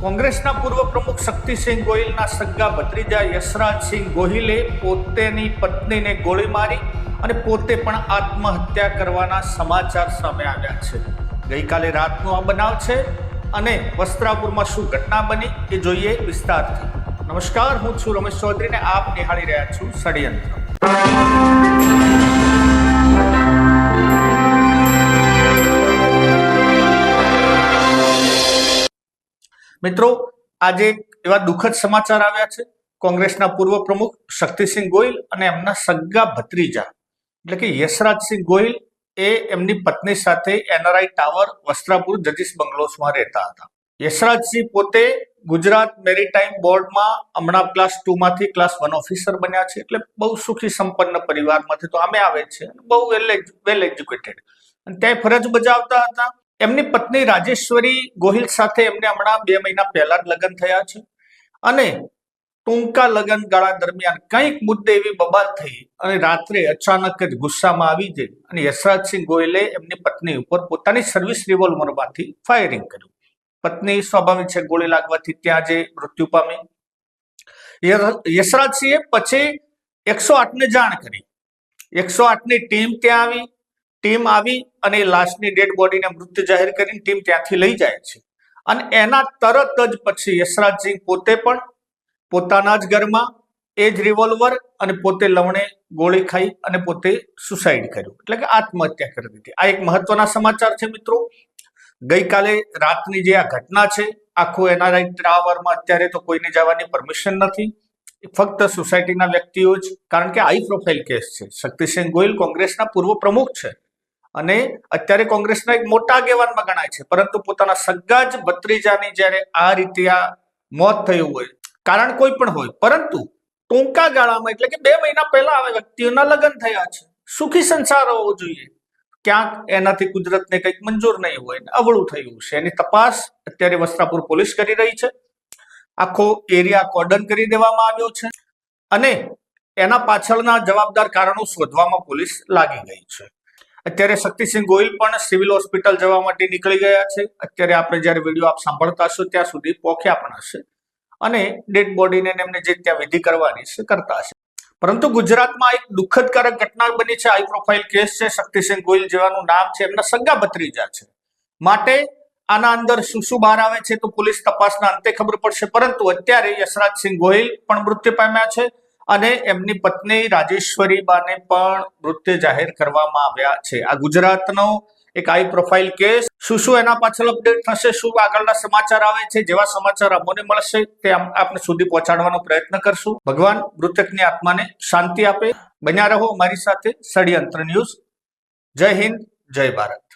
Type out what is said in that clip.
કોંગ્રેસના પૂર્વ પ્રમુખ શક્તિસિંહ ગોહિલના સગા ભત્રીજા યશરાજસિંહ ગોહિલે પોતેની પત્નીને ગોળી મારી અને પોતે પણ આત્મહત્યા કરવાના સમાચાર સામે આવ્યા છે. ગઈકાલે રાતનો આ બનાવ છે અને વસ્ત્રાપુરમાં શું ઘટના બની એ જોઈએ વિસ્તારથી. નમસ્કાર, હું છું રમેશ ચૌધરી ને આપ નિહાળી રહ્યા છું ષડયંત્ર. મિત્રો, આજે એવા દુઃખદ સમાચાર આવ્યા છે. કોંગ્રેસના પૂર્વ પ્રમુખ શક્તિસિંહ ગોહિલ અને એમના સગા ભત્રીજા એટલે કે યશરાજસિંહ ગોહિલ એ એમની પત્ની સાથે એનઆરઆઈ ટાવર વસ્ત્રાપુર જજીસ બંગલોઝમાં રહેતા હતા. યશરાજસિંહ પોતે ગુજરાત મેરીટાઈમ બોર્ડમાં હમણાં ક્લાસ 2 માંથી ક્લાસ 1 ઓફિસર બન્યા છે. એટલે બહુ સુખી સંપન્ન પરિવારમાંથી તો આમે આવે છે, બહુ વેલ એજ્યુકેટેડ, અને ત્યાં ફરજ બજાવતા હતા. એમની પત્ની રાજેશ્વરી ગોહિલ સાથે એમને હમણાં 2 મહિના પહેલા જ લગ્ન થયા છે અને ટૂંકા લગ્ન ગાળા દરમિયાન કંઈક મુદ્દે એવી બબાલ થઈ અને રાત્રે અચાનક જ ગુસ્સામાં આવી જઈ અને યશરાજસિંહ ગોહિલે એમની પત્ની ઉપર પોતાની સર્વિસ રિવોલ્વરમાંથી ફાયરિંગ કર્યું. પત્ની સ્વાભાવિક છે ગોળી લાગવાથી ત્યાં જે મૃત્યુ પામી. યશરાજસિંહે પછી 108 ને જાણ કરી. 108 ની ટીમ ત્યાં આવી. ટીમ આવી અને લાશની ડેડ બોડીને મૃત જાહેર કરીને ટીમ ત્યાંથી લઈ જાય છે અને એના તરત જ પછી યશરાજસિંહ પોતે પણ પોતાના જ ઘરમાં એ જ રિવોલ્વર અને પોતે લવણે ગોળી ખાઈ અને પોતે સુસાઇડ કર્યું, એટલે કે આત્મહત્યા કરી દીધી. આ એક મહત્વના સમાચાર છે મિત્રો. ગઈકાલે રાતની જે આ ઘટના છે, આખું એનઆરઆઈ ટાવરમાં અત્યારે તો કોઈને જવાની પરમિશન નથી, ફક્ત સોસાયટીના વ્યક્તિઓ જ, કારણ કે હાઈ પ્રોફાઇલ કેસ છે. શક્તિસિંહ ગોહિલ કોંગ્રેસના પૂર્વ પ્રમુખ છે અને અત્યારે કોંગ્રેસના એક મોટા આગેવાનમાં ગણાય છે, પરંતુ પોતાના સગા જ ભત્રીજાની જ્યારે આ રીતે આ મોત થયું હોય, કારણ કોઈ પણ હોય, પરંતુ ટૂંકા ગાળામાં એટલે કે 2 મહિના પહેલા આ વ્યક્તિઓના લગ્ન થયા છે. સુખી સંસાર હોવો જોઈએ. ક્યાંક એનાથી કુદરતને કંઈક મંજૂર નહીં હોય, અવળું થયું છે. એની તપાસ અત્યારે વસ્ત્રાપુર પોલીસ કરી રહી છે. આખો એરિયા કોર્ડન કરી દેવામાં આવ્યો છે અને એના પાછળના જવાબદાર કારણો શોધવામાં પોલીસ લાગી ગઈ છે. અત્યારે શક્તિસિંહ ગોહિલ પણ સિવિલ હોસ્પિટલ જવા માટે નીકળી ગયા છે. અત્યારે આપણે જ્યારે વિડીયો આપ સાંભળતા હશો ત્યાં સુધી પોખ્યા પણ હશે અને ડેડ બોડીને એમને જે ત્યાં વિધિ કરવાની છે કરતા હશે. પરંતુ ગુજરાતમાં એક દુઃખદકારક ઘટના બની છે. હાઈ પ્રોફાઇલ કેસ છે. શક્તિસિંહ ગોહિલ જેવાનું નામ છે, એમના સગા ભત્રીજા છે. માટે આના અંદર શું શું બહાર આવે છે તો પોલીસ તપાસના અંતે ખબર પડશે. પરંતુ અત્યારે યશરાજસિંહ ગોહિલ પણ મૃત્યુ પામ્યા છે અને એમની પત્ની રાજેશ્વરી બાને પણ મૃત્યુ જાહેર કરવામાં આવ્યા છે. આ ગુજરાતનો એક હાઈ પ્રોફાઇલ કેસ. શું એના પાછળ અપડેટ થશે, શું આગળના સમાચાર આવે છે, જેવા સમાચાર અમને મળશે તે આપને સુધી પહોંચાડવાનો પ્રયત્ન કરશું. ભગવાન મૃતકની આત્માને શાંતિ આપે. બન્યા રહો મારી સાથે ષડયંત્ર ન્યૂઝ. જય હિન્દ, જય ભારત.